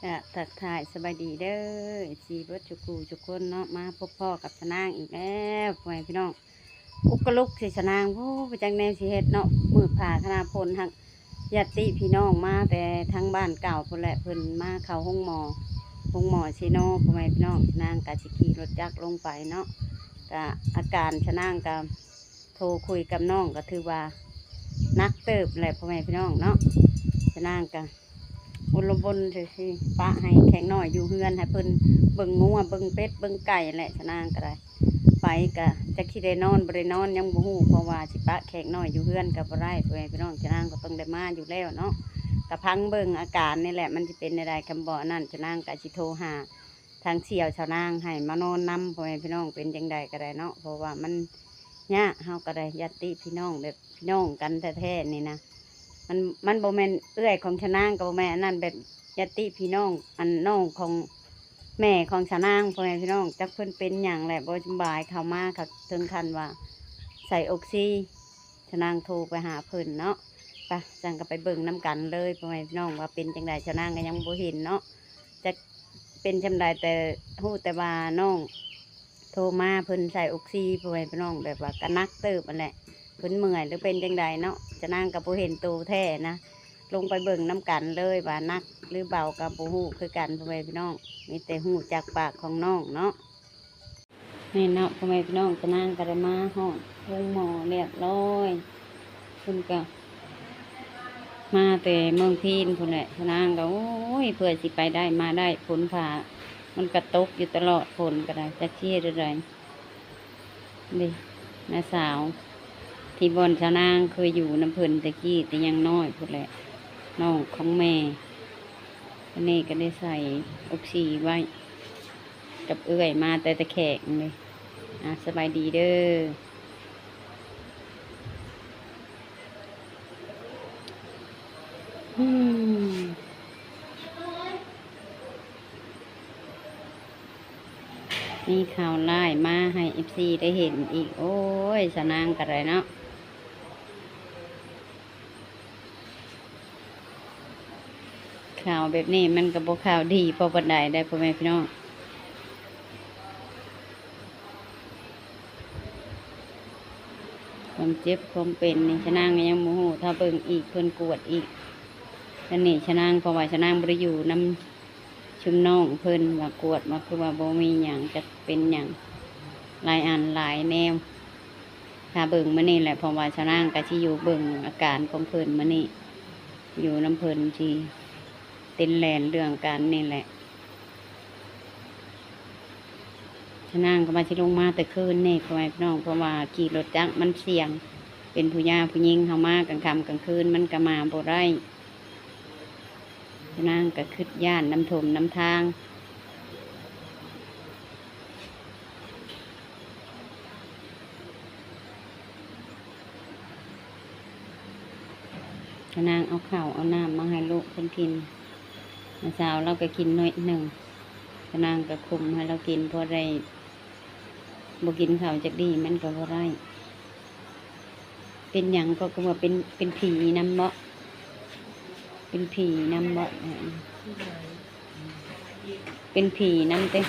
ก็ทักทายสบายดีเด้อสีเบิดจุกูจุกคนเนาะมาพบพ่อกับสนางอีกแล้วพ่อแม่พี่น้องอุกลุกสิสนางผู้ไปจังแนวสิเฮ็ดเนาะมือผ่าธนาพลทางญาติพี่น้องมาแต่ทั้งบ้านเก่าพุ่นแหละเพิ่นมาเข้าห้องหมอซีโนพ่อแม่พี่น้องนางกะสิขี่รถจักรลงไปเนาะก็อาการชนางก็โทรคุยกับน้องก็ถือว่านักเติบแหละพ่อแม่พี่น้องเนาะชนางก็บนลมบนสิปะให้แข็งหน่อยอยู่เฮือนให้เพิ่นเบิ่งงัวเบิ่งเป็ดเบิ่งไก่แหละชนางก็ได้ไปก็จะคิดได้นอนบ่ได้นอนยังบ่ฮู้เพราะว่าสิปะแข็งหน่อยอยู่เฮือนก็บ่ได้พ่อแม่พี่น้องชนางก็ต้องได้มาอยู่แล้วเนาะกะพังเบิ่งอาการนี่แหละมันสิเป็นใดๆคำบ่นั่นชนางก็สิโทรหาทางเสี่ยวชาวนางให้มานอนนำพ่อแม่พี่น้องเป็นจังใดก็ได้เนาะเพราะว่ามันยากเฮาก็ได้ญาติพี่น้องแบบพี่น้องกันแท้ๆนี่นะมันโบแมนเอื้อยของชะนางกับโบแมนอันนั้นแบบญาติพี่น้องอันน้องของแม่ของชะนางพ่อแม่พี่น้องจักเพิ่นเป็นอย่างแหละบ่สบายเข้ามาค่ะถึงขั้นว่าใส่ออกซิชะนางโทรไปหาเพิ่นเนาะไปจังก็ไปเบิ่งน้ำกันเลยพ่อแม่พี่น้องว่าเป็นจังใดชะนางก็ยังบ่เห็นเนาะจะเป็นจังใดแต่ฮู้แต่ว่าน้องโทรมาเพิ่นใส่ออกซิพ่อแม่พี่น้องแบบว่าก็นักเติบนั่นแหละเพิ่นเมื่อยหรือเป็นจังใดเนาะจะนั่งกับผู้เห็นตัวแท้นะลงไปเบิ่งน้ำกันเลยว่านักหรือเบากับผู้หูคือกันพ่อแม่พี่น้องมีแต่หูจากปากของน้องเนาะนี่เนาะพ่อแม่พี่น้องจะนั่งกันได้มาห้องเรื่องหมอเรียบร้อยคุณก็มาแต่เมืองพีนคนแหละจะนั่งก็โอ้ยเพื่อสิไปได้มาได้ผลผ่ามันกระตกอยู่ตลอดผลก็ได้จะเชี่ยอะไรดิน้าสาวที่บอนชาวนางเคยอยู่น้ำเพลินตะกี้แต่ยังน้อยพูดแหละน้องของแม่อันนี้ก็ได้ใส่ออกซิไว้กับเอื้อยมาแต่ตะแขกเลยสบายดีเด้อมีข่าวไล่มาให้FCได้เห็นอีกโอ้ยชาวนางกันเลยเนาะข่าวแบบนี้มันกับข่าวดีพอบันไดได้พ่อแม่พี่น้องความเจ็บความเป็นนี่ชะนางยังโมโหถ้าเบิ่งอีกเพิ่นกวดอีกแล้วนี่ชะนางเพราะว่าชะนางบริอยู่น้ำชุมน้องเพิ่นว่ากวดมาคือว่าบ่มีอย่างจะเป็นอย่างหลายอันหลายแนวถ้าเบิ่งมานี่แหละเพราะว่าชะนางก็สิอยู่เบิ่งอาการของเพิ่นมานี่อยู่น้ำเพิ่นที่เต้นแลนเรื่องการนี่แหละชะนางก็มาที่ลงมาแต่คืนนี่พ่อแม่พี่น้องเพราะว่าขี่รถจักรมันเสี่ยงเป็นผู้ย่าผู้หญิงเข้ามากลางค่ำกลางคืนมันก็มาบ่ได้ชะนางก็ขึ้นย่านน้ำถมน้ำทางชะนางเอาข้าวเอาน้ำมาให้ลูกเพิ่นกินเมื่อเช้าเราก็กินน้อยหนึ่งชะนางก็คุมให้เรากินเพราะได้บ่กินข้าวจากดีมันก็บ่ได้เป็นอย่างก็ว่าเป็นผีน้ำเบาะเป็นผีน้ำเบาะเป็นผีน้ำเต้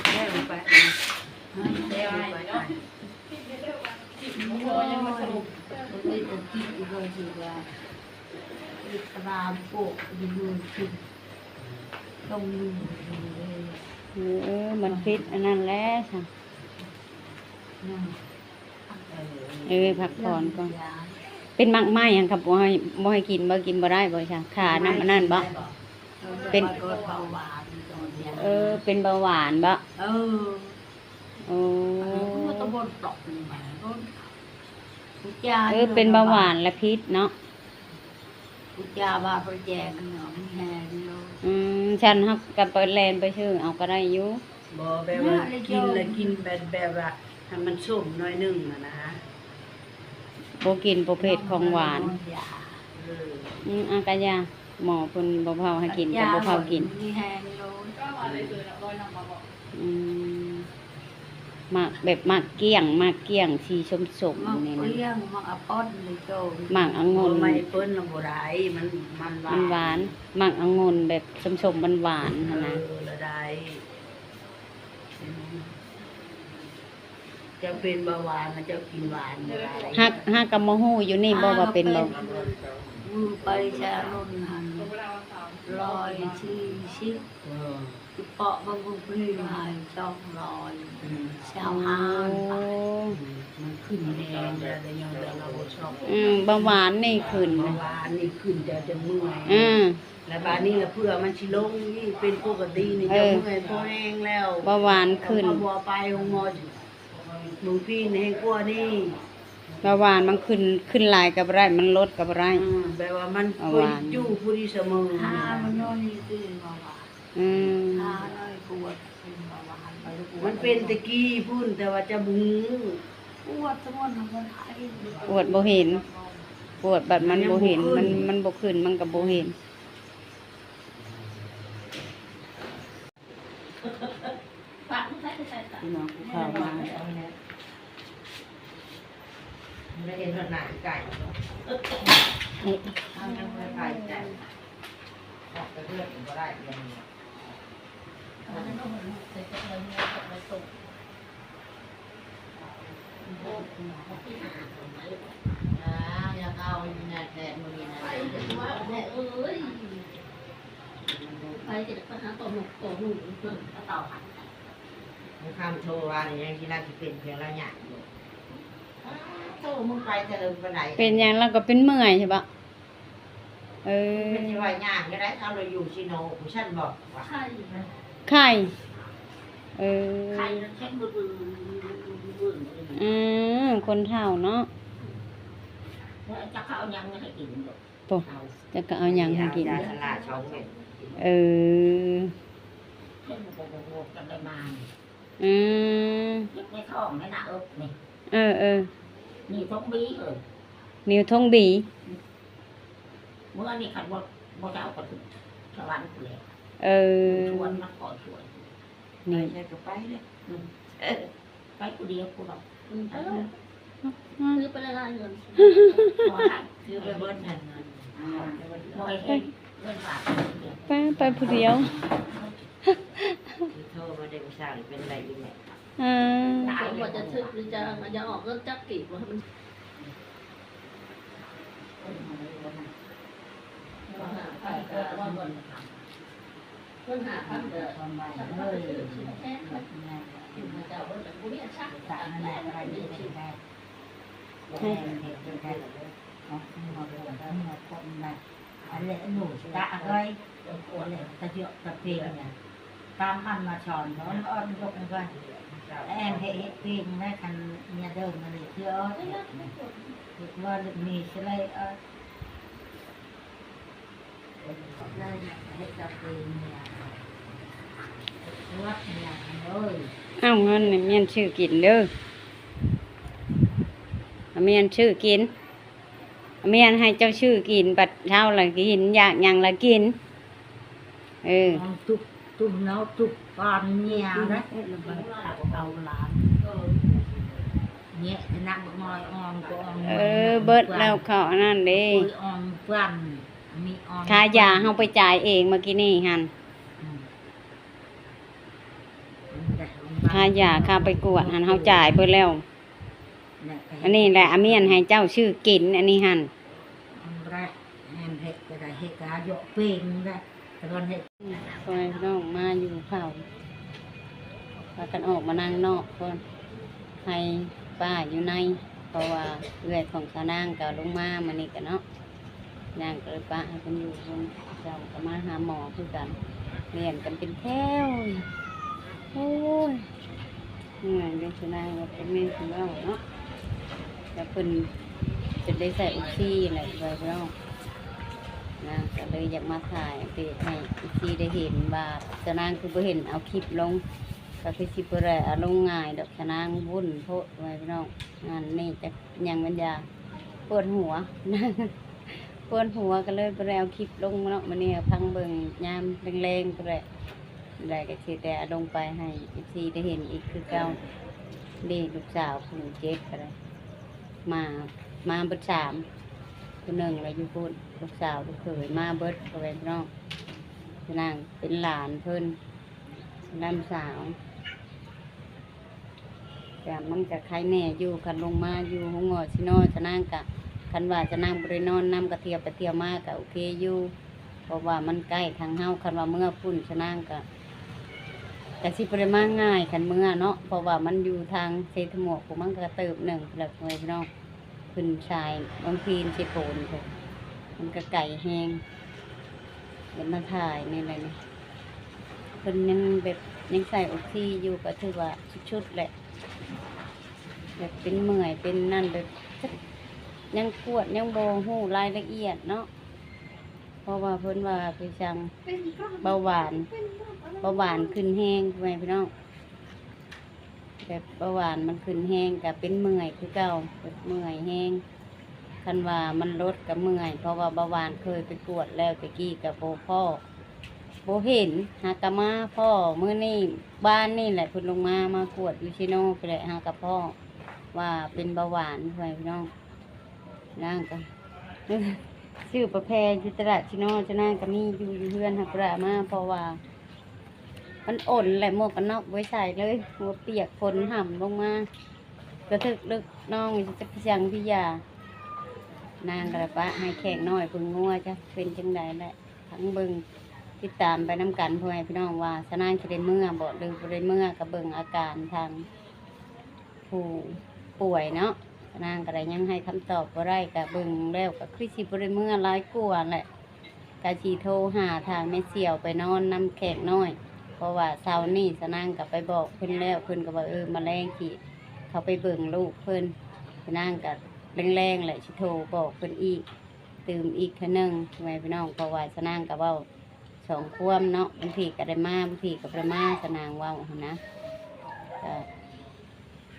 มันพิษอันนั้นแหละค่ะพักผ่อนก่อนเป็นมากไม้ยังครับบ่ให้กินบ่ได้บ่ใช่ขาน้ำอันนั้นบ่เป็นเป็นเบาหวานบ่เป็นเบาหวานและพิษเนาะฉันฮักกับไปแลนไปชื่อเอาก็ได้อยู่บ่แบบว่ากินแบบว่าทำมันส้มน้อยนึงนะโบกินโปรเภทของหวานอากาศยาหมอเพิ่นบ่เผาให้กินแต่บ่เผากิน หมากแบบหมากเกี้ยงหมากเกี้ยงสีชมสม มัก นี่ เป นะ รี้ยงมักอะปอนเลยโจ หมากองุ่น ไม่เปิ้นละบ่ได้มันหวาน มันหวานหมากองุ่นแบบชมสมมันหวานๆ เอ หั่นนะ อละได้จะเป็นเบาหวานนะเจ้ากินหวานบ่ได้ ฮักกับมะฮู้อยู่นี่บ่ว่าเป็นบ่ มือไปแช่รุ่นหัน140 Ừ. ที่เปาะบางคนพี่หาย200ชาวหาน โอ้ มันขึ้นแดงแล้วแต่ยังเราบ่ชอบ เบาหวานนี่ขึ้น เบาหวานนี่ขึ้นจะเมื่อย แล้วบาดนี้ละเพื่อมันสิลงนี่เป็นปกตินี่จะเมื่อยพอแห้งแล้ว เบาหวานขึ้น เอาบัวไปหงมอหนูพี่ในกลัวนี่ เบาหวานมันขึ้นหลายกับไรมันลดกับไร แปลว่ามัน เอา เค หวาน ยอยู่ผู้ที่เสมอมันนอนนี่คือเบาหวาน อืม น้อยปวดเป็นเบาหวานมันเป็นตะกี้พุ่นแต่ว่าจะบุงปวดสมองมันหาย ปวดบ่เห็น ปวดบัดมันบ่เห็นมันบ่ขึ้นมันก็บ่เห็น พี่น้องกูเข้ามา ไม่เห็นหนาไก่ นี่ ทำยังไงไก่ไก่ออกกระเทือนก็ได้ยังไงอยากเอาเนี่ยแทนมือนะ ไปจะไปหาตัวหนุ่มตัวหนุ่มเพิ่มกระเต่าหัน มึงคำโชว์ว่าเนี่ยยังที่น่าจะเป็นเพียงละอย่างอยู่โตมึงไปเจริญไปไหน เป็นหยังแล้วก็เป็นเมื่อยใช่ปะเออ เป็นที่ว่าย่างก็ได้เอาเราอยู่ชิโนผู้ฉันบอกว่า ไข่ ไข่เออ ไข่แค่มือมือมือ อืคนเฒ่าเนาะ จะเขาเอายังไม่ให้กินหรอก โตจะก็เอาหยังให้กิน ยาสลาช่องเม็ด เออ เช่นโบกกันได้มา อืม ยึดในท้องในหน้าอกนี่ เออ นี่ท้องบี้เลย นิ้วทงบี เมื่อนี่ขันบ่เจ้าก็ถึงสวรรค์เลย เออ ชวนมาขอชวน นี่ ใช่ก็ไปเลย ไปกูเดียวกูบอกซื้อไปละลายเงิน คือไปเบิ้ลหันเงิน บ่อยเห็นเงินบาท ไปผู้เดียว คือโทรมาเด็กสาวเป็นอะไรอยู่เนี่ย อ่า ตายว่าจะซื้อหรือจะออกเงินจักกี่ว่ามันไปก็ว่าเงินเงินหาพันเดือน ความหวาน ฉัน เล ก็ ย ซื้อชิ้นแค่ถึงมาเจ้าเงินแต่กูเนี่ยชัก ตานั่นแหละอะไรนี่เป็นได้แม่เห็นเป็นได้เนาะมาเป็นมาคนมาอะไรหนูตาอะไรอะไรตะเยอะตะเพงเนี่ยตามอันมาชอนเนาะอ้อนยกมันก็แอนเฮ็ดเพลงแม่คันเมียเดิมมาเลยเชื่อว่ามีใช่ไรได้เฮ็ดตะเพงเนี่ยวัดเนี่ยเลย เอาเงินนี่เมียนชื่อกินเด้อเอาเมียนชื่อกินเอาเมียนให้เจ้าชื่อกินบัดเช้าละกินอยากหยังละกิน เออ ตุ่มเนาตุ่มก่อนเนี่ยนะเอาหลานเนี่ยจะนั่งงอยออมก็ออม เบิดแล้วเขาอันนั่นเด้ ออมเพื่อนมีออม ค่ายาเฮาไปจ่ายเองเมื่อกี้นี่หั่นค่ายาค่าไปกวดหั่นเฮาจ่ายเบิดแล้ว อันนี้แหละอาเมียนให้เจ้าชื่อกิน อันนี้หั่น แรกแอนเฮ็ดก็ได้เฮ็ดกาโยกเพลงได้แต่ก่อนเฮ็ด คอยน้องมาอยู่เผาพากันออกมานั่งนอกคนให้ป้าอยู่ใน เพราะว่าเอื้อยของสาวนางก็ลงมามื้อนี้กันเนาะนางก็เลยป้าให้เพิ่นอยู่เพิ่นเจ้าก็มาหาหมอคือกันเรียนกันเป็นแถวโอ้ยเหนื่อยเด้สาวนางก็เป็นแม่คือเว้าเนาะแล้วเพิ่นจะได้ใส่อุซี่อะไรไว้เนาะ นะก็เลยอยากมาถ่ายเปให้อีกทีได้เห็นว่าสนางคือบ่เห็นเอาคลิปลงก็คือสิบ่ได้เอาลงง่ายดอกสนางวุ่นโพดไว้พี่น้องงานนี่จะยังมันยาปวดหัว ปวดหัวก็เลยบ่ได้เอาคลิปลงเนาะมื้อนี้พังเบิ่งยามแรงๆก็ได้ก็สิแต่เอาลงไปให้อีกทีได้เห็นอีกคือเก่า เด็กลูกสาวผู้เจ็บก็ได้มาเบิดสามผู้หนึ่งอะไรอยู่พุ่นลูกสาวลูกเขยมาเบิดเอาไว้พี่น้องนางเป็นหลานเพิ่นลำสาวแต่มันจะใครแน่อยู่กันลงมาอยู่ห้องงอชิโนจะนั่งกะคันว่าจะนั่งบริโนอนนำกระเทียมไปเที่ยวมากกะโอเคอยู่เพราะว่ามันใกล้ทางเฮาคันว่าเมื่อพุ่นจะนั่งกะแต่สิบริมาง่ายคันเมื่อเนาะเพราะว่ามันอยู่ทางเซทหมวกผมมันก็เติบหนึ่งแล้วไว้พี่น้องขึ้นชายบางทีนเชโปนผมมันก็ไก่แห้งเดี๋ยวมาถ่ายนี่อะไรนี่เพิ่นยังแบบยังใส่ออกซิอยู่ก็ถือว่าชุดๆแหละแบบเป็นเมื่อยเป็นนั่นแบบยังปวดยังโบหูรายละเอียดเนาะเพราะว่าเพิ่นว่าไปจังเบาหวานขึ้นแห้งไว้พี่น้องแบบเบาหวานมันขึ้นแห้งกับเป็นเมื่อยคือเก่าแบบเมื่อยแห้งคันว่ามันลดกับเมื่อยเพราะว่าเบาหวานเคยไปตรวจแล้วตะกี้กับพ่อโบเห็นหากะมาพ่อเมื่อนี่บ้านนี่แหละคุณลงมากวดยูชิโนไปเลยหากับพ่อว่าเป็นเบาหวานไว้พี่น้องนั่งกันชื่อประแพรยุตระชิโนจะนั่งกับนี่อยู่เพื่อนหักระมาเพราะว่ามันอ่อนแหละหมวกกันน็อกไว้ใส่เลยหัวเปียกฝนห่ำลงมากระทึกลึกน้องจะพิจังพิยานางกระปะให้แขกน้อยพึ่งงัวจะเป็นจังใดแหละทั้งเบิงติดตามไปน้ำกันพ่อแม่พี่น้องว่าสนางจะได้เมื่อบ่หรือบ่ได้เมื่อกับเบิงอาการทางผู้ป่วยเนาะนางก็ได้ยังให้คำตอบบ่ได้กับเบิงแล้วกับคือสิบ่ได้เมื่อร้ายกว่าแหละกะสิโทรหาทางแม่เสี่ยวไปนอนนำแขกน้อยเพราะว่าเช้านี้สนางก็ไปบอกเพิ่นแล้วเพิ่นก็ว่าแมลงที่เขาไปเบิ่งลูกเพิ่นสนางก็แรงๆแหละสิโทรบอกเพิ่นอีกตื่มอีกครั้งนึงพ่อแม่พี่น้องเพราะว่าสนางก็เว้าสองควมเนาะบางทีก็ได้มาบางทีก็บ่ได้มาสนางเว้าหั่นนะก็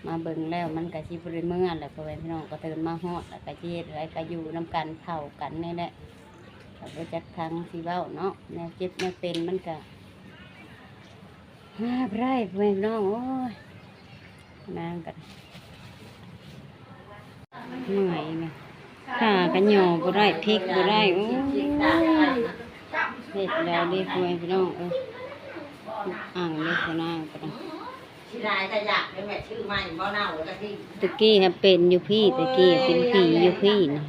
มาเบิ่งแล้วมันก็สิบ่ได้เมื่อแหละพ่อแม่พี่น้องก็ตื่นมาฮอดแล้วก็สิเฮ็ดอะไรก็อยู่นำกันเข้ากันนี่แหละก็บ่จักทางสิเว้าเนาะแนวเจ็บแนวเป็นมันก็บ่ได้พ่อแม่พี่น้องโอ้ยนางก็เมื่อยแม่ขาก็หย่อบ่ได้พลิกบ่ได้โอ้ยเฮ็ดแล้วดิพ่อแม่พี่น้องอ่างเล็กกว่านางก็ได้ ที่นายจะอยากเป็นแม่ชื่อใหม่บ่เน่าแล้วก็ที่ ตะกี้ฮะเป็นอยู่พี่ตะกี้เป็นผีอยู่พี่นะ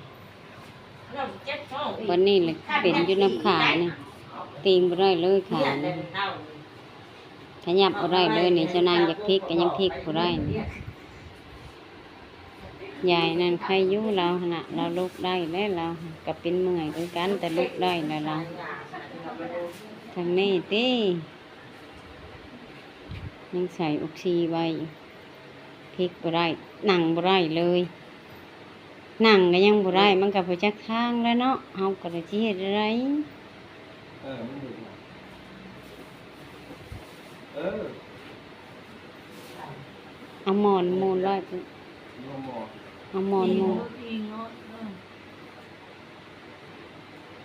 เราเจ็บท้องอีก วันนี้เลยเป็นอยู่น้ำขานี่ตีงบ่ได้เลยขา เนี่ย นี่ เป็นเท่า ขยับบ่ได้เลยนี่เจ้านางอยากพลิกก็ยังพลิกบ่ได้นี่ยายนั่นใครอยู่เราขณะเราลุกได้แล้วเราก็เป็นเมื่อยคือกันแต่ลุกได้แล้วเราทางนี้ติยังใส่ออกซิไว้พลิกบ่ได้นั่งบ่ได้เลยนั่งก็ยังบ่ได้มันก็บ่จักทางแล้วเนาะเฮาก็ได้สิเฮ็ดอะไร มันดูเอาหมอนมูลไว้ปุ๊บ โยมบอก เอาหมอนมูล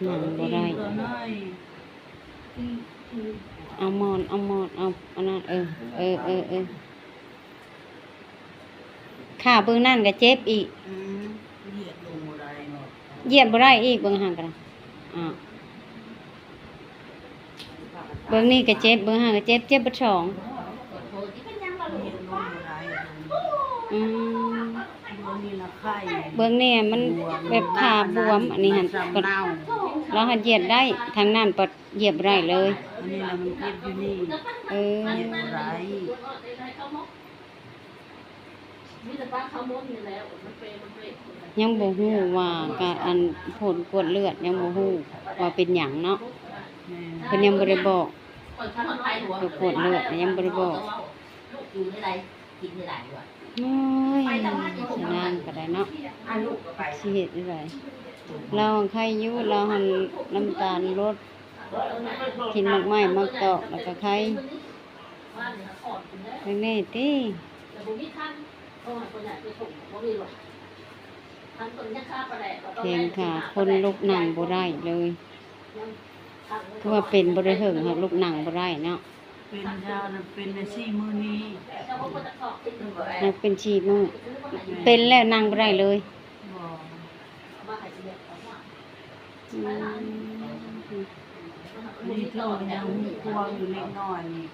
นั่งบ่ได้เอาหมอนเอาอันนั้นขาเบิ่งนั่นก็เจ็บอีกเหยียดบ่ได้อีกเบิ่งห่างกันอ้าวเบิ่งนี่ก็เจ็บเบิ่งห่างก็เจ็บเบิดสองอืมเบิ่งนี่มันแบบขาบวมอันนี้หั่นปดเราหัดเหยียดได้ทางนั้นปดเหยียบบ่ได้เลย อันนี้เรามันเก็บอยู่นี่ เออ เก็บไร มีแต่ป้าเขาม้วนอยู่แล้วมันเปรย์ ยังบ่ฮู้ว่าการอันผลกวดเลือดยังบ่ฮู้ว่าเป็นหยังเนาะ แม่ เพิ่นยังบ่ได้บอก คนข้างไปหัว ผลกวดเลือดยังบ่ได้บอก ลูกอยู่ที่ไรกินที่ไรวะ โอ้ยสนางก็ได้เนาะ ลูกก็ไป สิเฮ็ดจั่งใดเราใครอยู่เราหันน้ำตาลลดกินมากไม้มากตอกแล้วก็ไข่ทางนี้ติ แต่บุญมีท่านโอ้ยคนใหญ่ไปส่งบ่มีหรอกท่านคนยังฆ่าประแดด แขนขาคนลุกนั่งบ่ได้เลยคือว่าเป็นบ่ได้เหิงค่ะลุกนั่งบ่ได้เนาะ เป็นยาเป็นในซี่มือนี้ นักเป็นฉีดมือเป็นแล้วนั่งบ่ได้เลย บ่ อืม นี่เธอยังมีควงอยู่เล็กน้อยนี่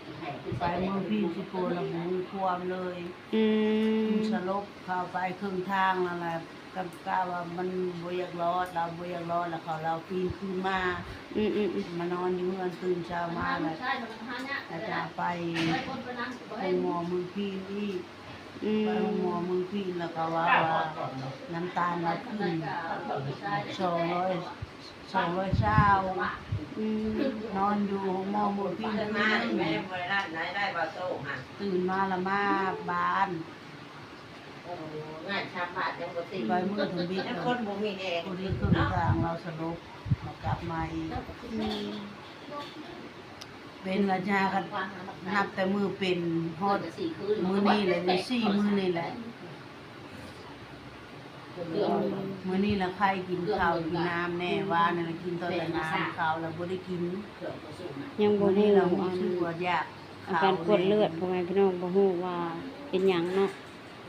ไปเมืองพี่สิโกละมือควงเลย อืม สลบเข้าไปครึ่งทางนั่นแหละกับกาว่ามันบ่อยากรอดเราบ่อยากรอดแล้วเขาเราปีนขึ้นมา อืมอืมอืม มานอนอยู่เมืองตื่นเช้ามาแล้วอาจารย์ไปไปหมอมือพี่นี่ อื ไป ม หมอมือพี่แล้วก็ว่าน้ำตาลเราขึ้น200เช้า อืม นอนอยู่หมอมือพี่ ขึ้นมาแม่บริษัทไหนได้บาโต้ฮะ ตื่นมาละมาบ้าน โอ้ง่ายชาบาดยังบ่ติ ไปมือถึงบิ๊ก แล้วคนบ่มีแดง คนที่ครึ่งทางเราสลบเรากลับมาอีกเป็นระยะกันนับแต่มือเป็นฮอดมือนี่เลยมี4 มือนี่แหละมือนี่ละใครกินข้าวกินน้ำแน่ว่านี่ละกินตอนแต่น้ำข้าวแล้วบ่ได้กิน ยังบ่ มื้อ ฮู้ นี้เรา อัน ชื่อว่ายาก อาการกดเลือดพ่อแม่พี่น้องบ่ฮู้ว่าเป็นหยังเนาะ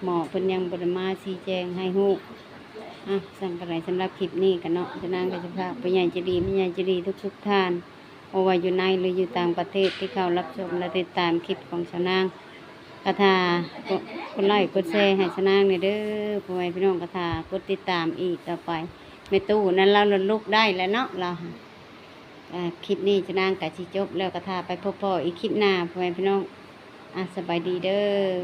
หมอเพิ่นยังบ่ได้มาชี้แจงให้ฮู้อ่ะสั่งกันไหนสำหรับคลิปนี้กันเนาะจะนางก็จะพาไปใหญ่จะดีไม่ใหญ่จะดีทุกๆท่านบ่ว่าอยู่ในหรืออยู่ต่างประเทศที่เข้ารับชมและติดตามคลิปของชาวนางกระทากดไลค์กดแชร์ให้ชาวนางเนี่ยเด้อพ่อแม่พี่น้องกระทากดติดตามอีกต่อไปแม่ตู้นั้นเราลุกได้แล้วเนาะเราคลิปนี้ชาวนางก็สิจบแล้วกระทาไปพบพ่ออีกคลิปหน้าพ่อแม่พี่น้องสบายดีเด้อ